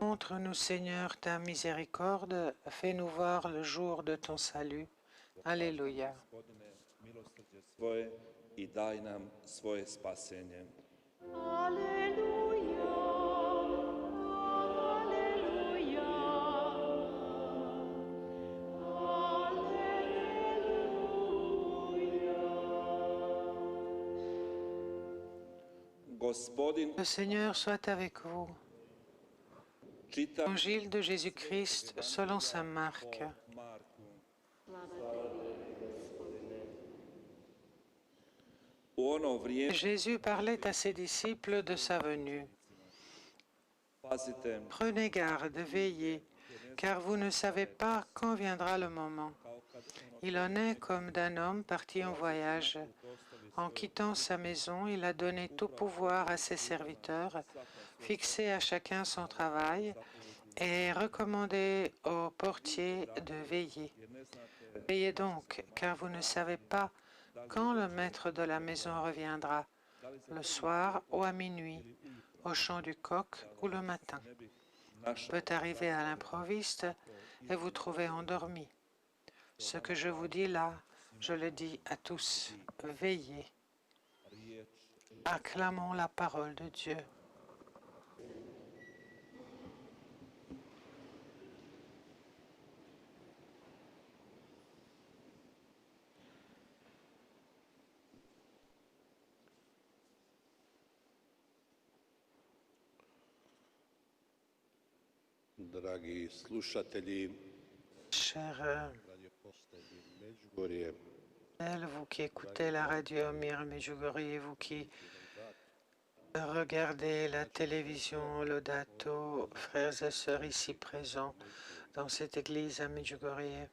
Montre-nous, Seigneur, ta miséricorde, fais-nous voir le jour de ton salut. Alléluia. Gospodine, milosrđe svoje i daj nam svoje spasenje. Alleluia, Alleluia, Alleluia. Gospodin, Le Seigneur soit avec vous. čitam Évangile de Jésus-Christ selon saint Marc. Marku. U ono vrijeme, Jésus parlait à ses disciples de sa venue. pazite, Prenez garde, veillez, car vous ne savez pas quand viendra le moment. kao kad Il en est comme d'un homme parti en voyage. En quittant sa maison, il a donné tout pouvoir à ses serviteurs, fixé à chacun son travail et recommandé aux portiers de veiller. jer ne znate Veillez donc, car vous ne savez pas quand le maître de la maison reviendra, le soir ou à minuit, au chant du coq ou le matin. ne bi naša Peut arriver à l'improviste et vous trouver endormi. Ce que je vous dis là, je le dis à tous. Veillez. riječ. Acclamons la parole de Dieu. Dragi slušatelji, Chers radio postaje Međugorje, vous qui écoutez la radio Mir Medjugorje, vous qui regardez la télévision Laudato, frères et sœurs ici présents dans cette église à Medjugorje.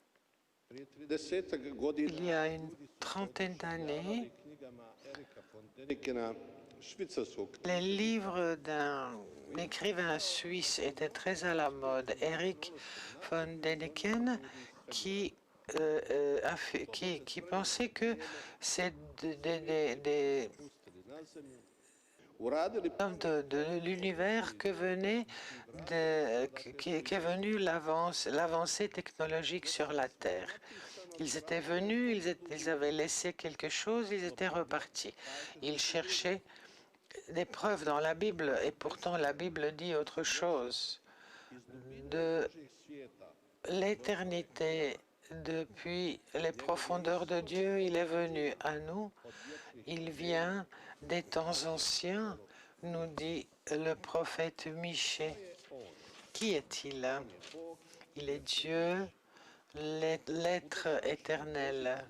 prije 30 godina Il y a une trentaine d'années, knjigama Erika von Dänikena, švicarskog les livres d'un écrivain suisse étaient très à la mode, Erich von Däniken, qui pensait que c'est des uradili hommes de l'univers que venait qui est venue l'avancée technologique sur la Terre. Ils étaient venus, ils avaient laissé quelque chose, ils étaient repartis. Ils cherchaient des preuves dans la Bible, et pourtant la Bible dit autre chose. De l'éternité, depuis les profondeurs de Dieu, il est venu à nous. Il vient des temps anciens, nous dit le prophète Michée. Qui est-il? Il est Dieu, l'être éternel.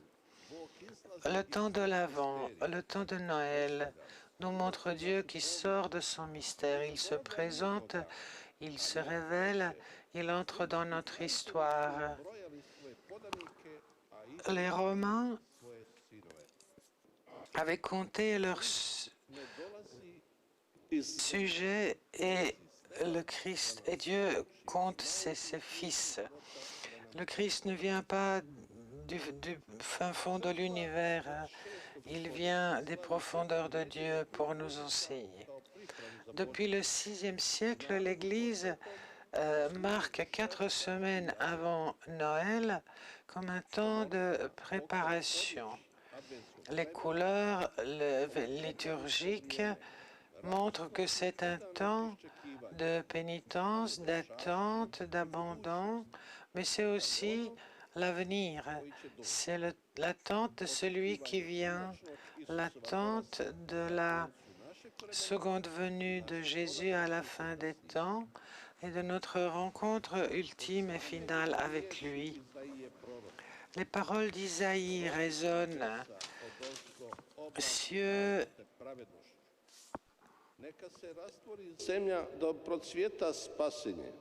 Le temps de l'Avent, le temps de Noël, nous montre Dieu qui sort de son mystère. Il se présente, il se révèle, il entre dans notre histoire. Les Romains avaient compté leurs sujets et le Christ et Dieu compte ses fils. Le Christ ne vient pas du fin fond de l'univers, il vient des profondeurs de Dieu pour nous enseigner. Depuis le VIe siècle, l'Église marque 4 semaines avant Noël comme un temps de préparation. Les couleurs liturgiques montrent que c'est un temps de pénitence, d'attente, d'abandon, mais c'est aussi l'avenir. C'est l'attente de celui qui vient, l'attente de la seconde venue de Jésus à la fin des temps et de notre rencontre ultime et finale avec lui. Les paroles d'Isaïe résonnent. Cieux Neka se rastvori zemlja da procvjeta spasenje.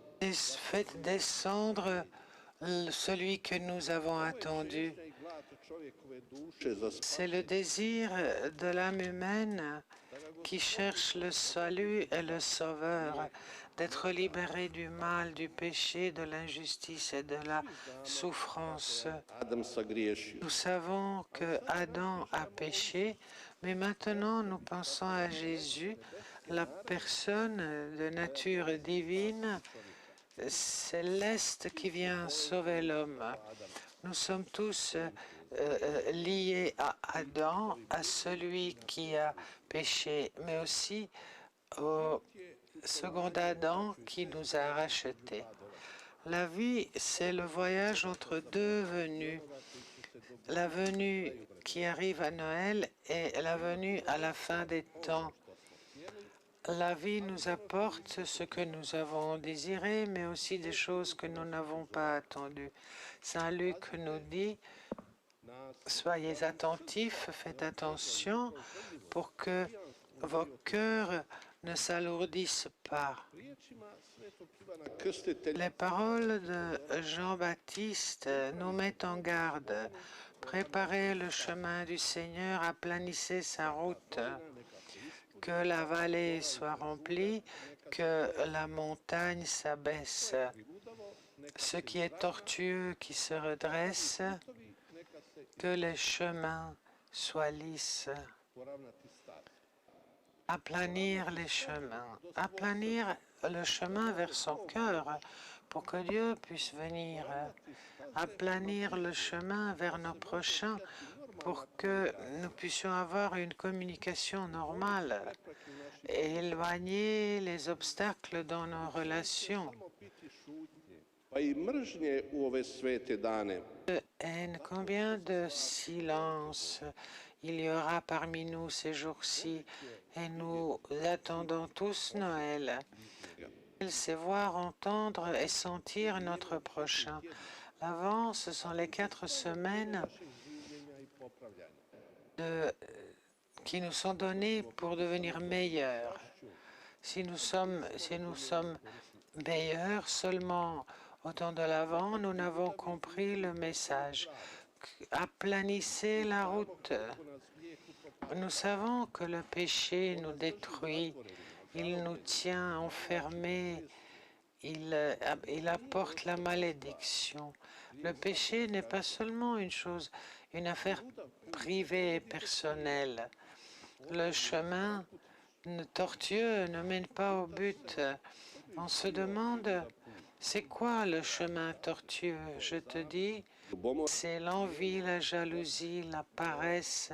faites descendre celui que nous avons attendu. C'est le désir de l'âme humaine qui cherche le salut et le sauveur, d'être libéré du mal, du péché, de l'injustice et de la souffrance. Adam sagriješio. Nous savons que Adam a péché, mais maintenant nous pensons à Jésus, la personne de nature divine céleste qui vient sauver l'homme. Nous sommes tous liés à Adam, à celui qui a péché, mais aussi au second Adam qui nous a rachetés. La vie, c'est le voyage entre deux venues. La venue qui arrive à Noël et la venue à la fin des temps. La vie nous apporte ce que nous avons désiré, mais aussi des choses que nous n'avons pas attendues. Saint Luc nous dit, soyez attentifs, faites attention pour que vos cœurs ne s'alourdissent pas. Les paroles de Jean-Baptiste nous mettent en garde. Préparez le chemin du Seigneur, aplanissez sa route, que la vallée soit remplie, que la montagne s'abaisse. Ce qui est tortueux qui se redresse, que les chemins soient lisses. Aplanir les chemins, aplanir le chemin vers son cœur pour que Dieu puisse venir, aplanir le chemin vers nos prochains pour que nous puissions avoir une communication normale et éloigner les obstacles dans nos relations. De haine, combien de silence il y aura parmi nous ces jours-ci, et nous attendons tous Noël. C'est voir, entendre et sentir notre prochain. L'avant, ce sont les 4 semaines qui nous sont données pour devenir meilleurs. Si nous sommes meilleurs seulement au temps de l'Avent, nous n'avons compris le message. Aplanissez la route. Nous savons que le péché nous détruit, il nous tient enfermés, il apporte la malédiction. Le péché n'est pas seulement une affaire privée et personnelle. Le chemin tortueux ne mène pas au but. On se demande, c'est quoi le chemin tortueux? Je te dis, c'est l'envie, la jalousie, la paresse,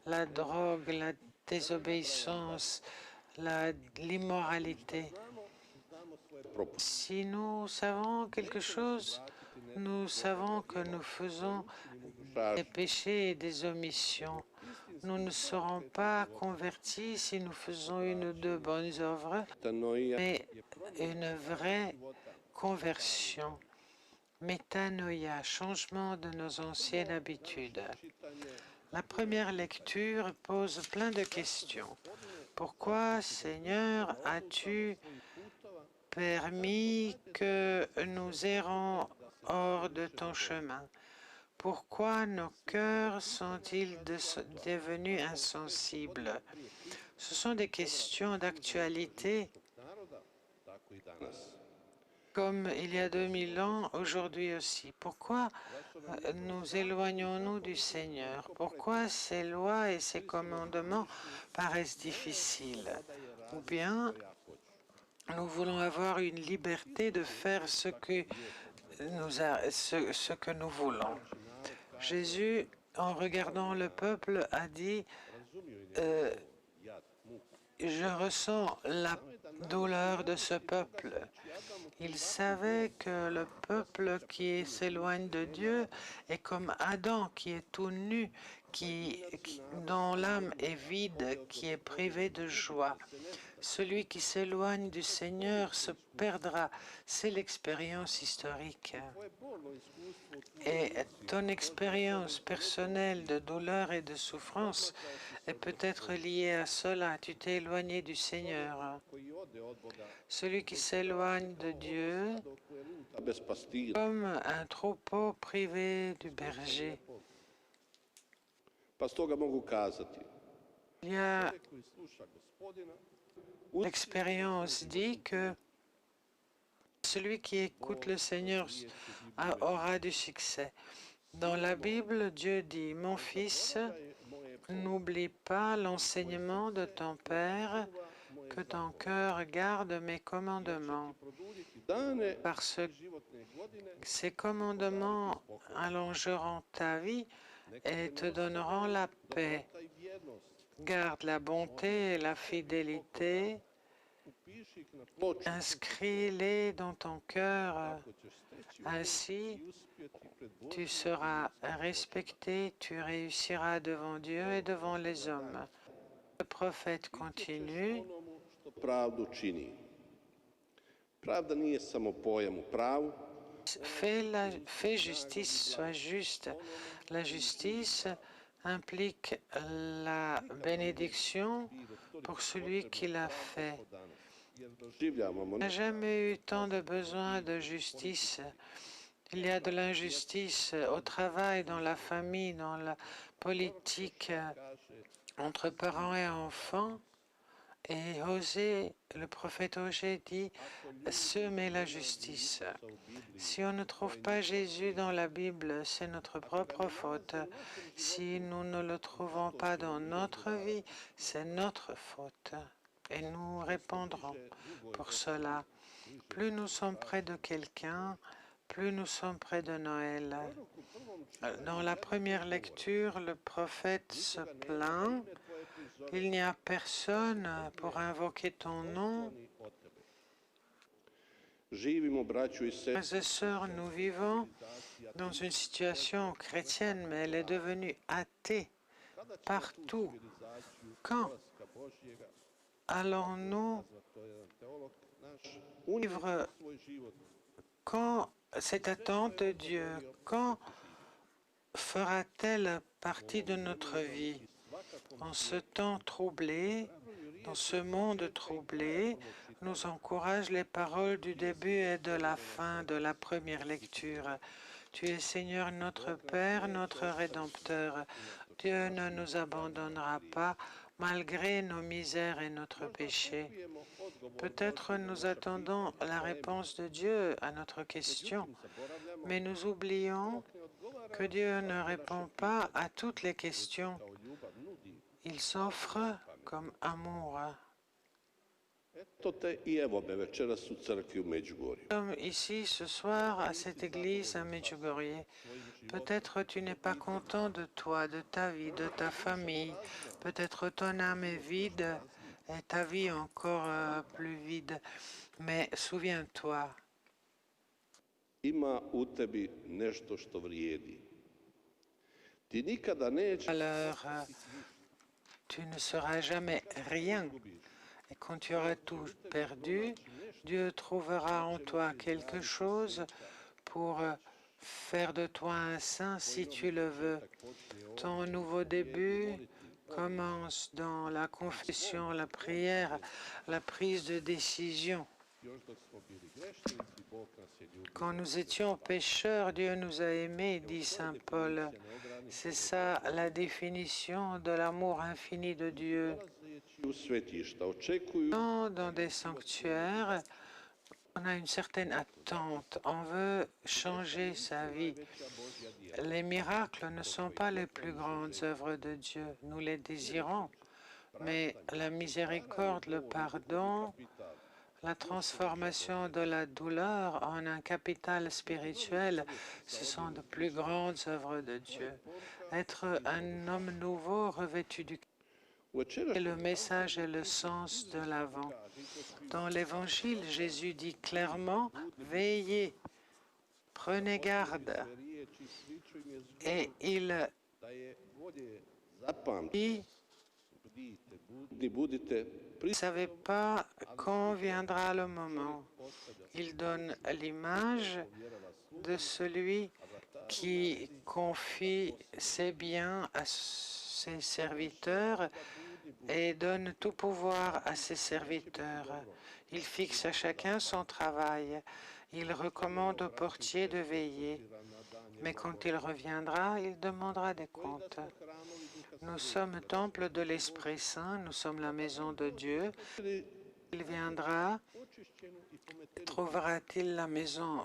la drogue, la désobéissance, l'immoralité. Si nous savons quelque chose, nous savons que nous faisons des péchés et des omissions. Nous ne serons pas convertis si nous faisons une ou deux bonnes œuvres, mais une vraie conversion. Métanoïa, changement de nos anciennes habitudes. La première lecture pose plein de questions. Pourquoi, Seigneur, as-tu permis que nous errons hors de ton chemin? Pourquoi nos cœurs sont-ils devenus insensibles? Ce sont des questions d'actualité. Comme il y a 2000 ans, aujourd'hui aussi. Pourquoi nous éloignons-nous du Seigneur? Pourquoi ces lois et ces commandements paraissent difficiles? Ou bien nous voulons avoir une liberté de faire ce que nous voulons. Jésus, en regardant le peuple, a dit je ressens la douleur de ce peuple. Il savait que le peuple qui s'éloigne de Dieu est comme Adam qui est tout nu, dont l'âme est vide, qui est privé de joie. Celui qui s'éloigne du Seigneur se perdra. C'est l'expérience historique. Et ton expérience personnelle de douleur et de souffrance est peut-être liée à cela. Tu t'es éloigné du Seigneur. Celui qui s'éloigne de Dieu, comme un troupeau privé du berger. L'expérience dit que celui qui écoute le Seigneur aura du succès. Dans la Bible, Dieu dit, « Mon fils, n'oublie pas l'enseignement de ton Père que ton cœur garde mes commandements, produljiti dane parce que životne godine, ces commandements allongeront ta vie et te donneront la paix. dobrota i vjernost. Garde la bonté et la fidélité, Upiši ih na ploču, inscris-les dans ton cœur. ako ćeš steći Ainsi, i uspjeti pred tu Božjim seras respecté, tu réussiras devant Dieu et devant les hommes. Le prophète continue. onomu što pravdu čini. Pravda nije samo pojam u pravu, Fais justice, sois juste. La justice implique la bénédiction pour celui qui l'a fait. jer doživljavamo On n'a jamais eu tant de besoin de justice. Il y a de l'injustice au travail, dans la famille, dans la politique, entre parents et enfants. Et le prophète Osée dit, semer la justice. Si on ne trouve pas Jésus dans la Bible, c'est notre propre faute. Si nous ne le trouvons pas dans notre vie, c'est notre faute. Et nous répondrons pour cela. Plus nous sommes près de quelqu'un, plus nous sommes près de Noël. Dans la première lecture, le prophète se plaint. Il n'y a personne pour invoquer ton nom. živimo, braćo i sestre, Frères et sœurs, nous vivons dans une situation chrétienne, mais elle est devenue athée partout. Quand Božjega, allons-nous to je jedan teolog naš, vivre svoj život quand cette attente de Dieu, quand fera-t-elle partie de notre vie? En ce temps troublé, dans ce monde troublé, nous encouragent les paroles du début et de la fin de la première lecture. Tu es Seigneur notre Père, notre Rédempteur. Dieu ne nous abandonnera pas malgré nos misères et notre péché. Peut-être nous attendons la réponse de Dieu à notre question, mais nous oublions que Dieu ne répond pas à toutes les questions. Il s'offre comme amour. Eto te i evo me večeras u crkvi u Međugorju. Nous sommes ici ce soir à cette église à Medjugorje. Peut-être tu n'es pas content de toi, de ta vie, de ta famille. Peut-être ton âme est vide et ta vie encore plus vide. Mais souviens-toi, Ima u tebi nešto što vrijedi. Ti nikada nećeš alors tu ne seras jamais rien. Et quand tu auras tout perdu, Dieu trouvera en toi quelque chose pour faire de toi un saint si tu le veux. Ton nouveau début commence dans la confession, la prière, la prise de décision. još dok smo bili grešnici, Bog nas je ljubio. Quand nous étions pécheurs, Dieu nous a aimés, dit Saint Paul. C'est ça la définition de l'amour infini de Dieu. Dolazeći u svetišta očekuju Dans des sanctuaires, on a une certaine attente, on veut changer sa vie. Les miracles ne sont pas les plus grandes œuvres de Dieu, nous les désirons, mais la miséricorde, le pardon, la transformation de la douleur en un capital spirituel, ce sont de plus grandes œuvres de Dieu. Être un homme nouveau revêtu du et le message et le sens de l'avant. Dans l'Évangile, Jésus dit clairement, veillez, prenez garde. riječi sliču im je Et il da je bolje zapamtiti, dit, bdijte, budni budite, vous ne savez pas quand viendra le moment. Il donne l'image de celui qui confie ses biens à ses serviteurs et donne tout pouvoir à ses serviteurs. Il fixe à chacun son travail. Il recommande au portier de veiller. Mais quand il reviendra, il demandera des comptes. Nous sommes temple de l'Esprit Saint, nous sommes la maison de Dieu. Il viendra, očišćenu i pometenu. trouvera-t-il la maison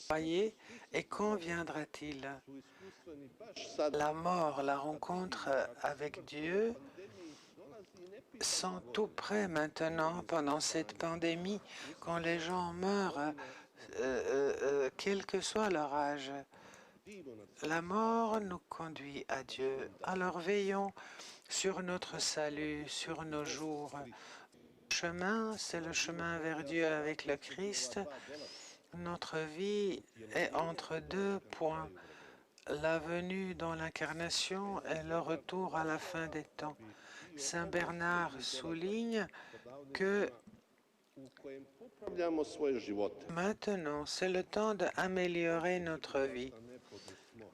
Croyez, et quand viendra-t-il? su iskustveni baš sad La mort, la rencontre avec Dieu dolazi i ne pita sont tout près maintenant pendant cette pandémie, quand les gens meurent, quel que soit leur âge. divno nad La mort nous conduit à Dieu. Alors veillons sur notre salut, sur nos jours. Le chemin, c'est le chemin vers Dieu avec le Christ. Notre vie est entre deux points, la venue dans l'incarnation et le retour à la fin des temps. Saint Bernard souligne que u kojem popravljamo svoje živote, maintenant, c'est le temps d'améliorer notre vie. a ne podusmo.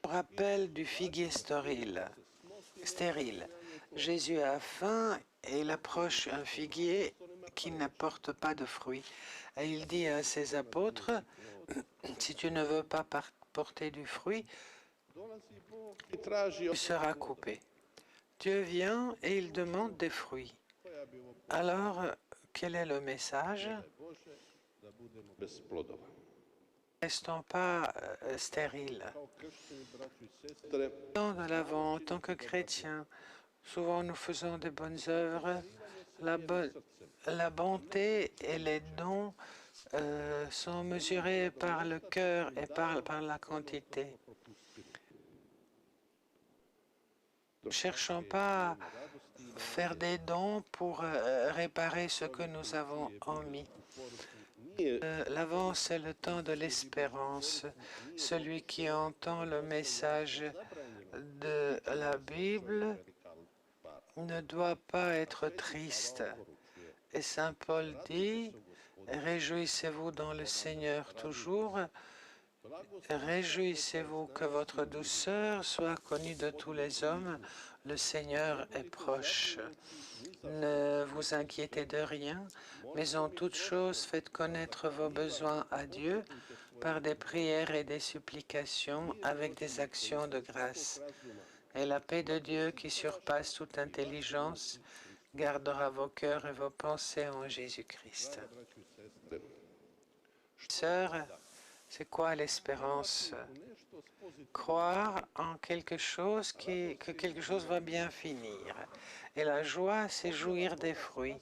Rappel du figuier stérile. Jésus a faim et il approche un figuier qui n'apporte pas de fruits. Et il dit à ses apôtres, si tu ne veux pas porter du fruit, Dolazi Bog i traži tu od seras coupé. Dieu vient et il demande des fruits. koja bi ovo Alors, quel est le message? Bože da budemo bez plodova. Restons pas stériles. Kao kršćani, braćo i sestre, Temps de l'Avent, en tant que chrétiens, souvent nous faisons de bonnes œuvres. La bonté et les dons sont mesurés par le cœur et par la quantité. Ne cherchons pas à faire des dons pour réparer ce que nous avons omis. nije L'Avent, c'est le temps de l'espérance. Celui qui entend le message de la Bible ne doit pas être triste. Et Saint Paul dit, réjouissez-vous dans le Seigneur toujours, réjouissez-vous que votre douceur soit connue de tous les hommes, le Seigneur est proche. Ne vous inquiétez de rien, mais en toute chose faites connaître vos besoins à Dieu par des prières et des supplications avec des actions de grâce. Et la paix de Dieu qui surpasse toute intelligence gardera vos cœurs et vos pensées en Jésus-Christ. braćo i sestre, Sœurs, c'est quoi l'espérance? nešto s pozitivnim Croire en quelque chose que quelque chose va bien finir. Et la joie, c'est jouir des fruits.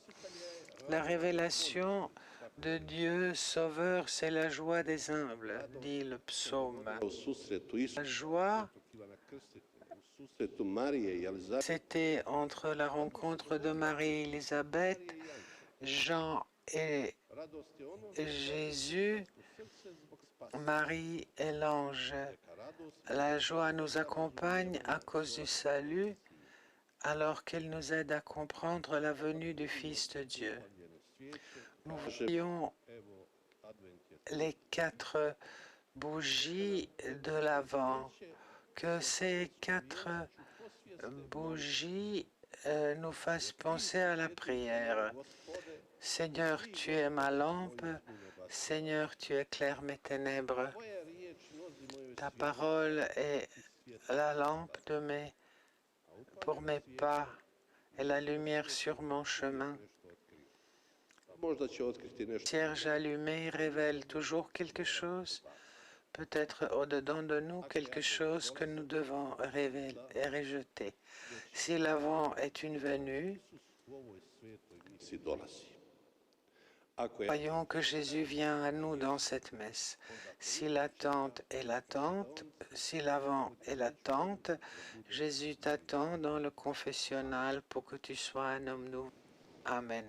La révélation de Dieu Sauveur, c'est la joie des humbles, dit le psaume. u susretu La Isusa joie, Ivana Krstitelja, u susretu Marije i Elizabete, c'était entre la rencontre de Marie-Élisabeth, Jean et radost je ono Jésus, u srce zbog spasa. Marie et l'ange. Radost La joie nous accompagne à cause du salut, alors qu'elle nous aide à comprendre la venue du Fils de Dieu. njeno svijeće, Nous voyons evo, advent je les 4 bougies de l'Avent, que ces 4 bougies nous fassent penser à la prière. Gospode, Seigneur, tu es ma lampe, Seigneur, tu éclaires mes ténèbres. tvoja riječ nosi moje Ta parole est la lampe pour mes pas et la lumière sur mon chemin. nešto otkriti. Možda će otkriti nešto Cierge allumé révèle toujours quelque chose, peut-être au-dedans de nous quelque chose que nous devons rejeter. Si l'avant est une venue, u ovoj svetoj misi dolazi. Ako je voyons que Jésus vient à nous dans cette messe. Si l'attente est l'attente, si l'avant est l'attente, Jésus t'attend dans le confessionnal pour que tu sois un homme nouveau. Amen.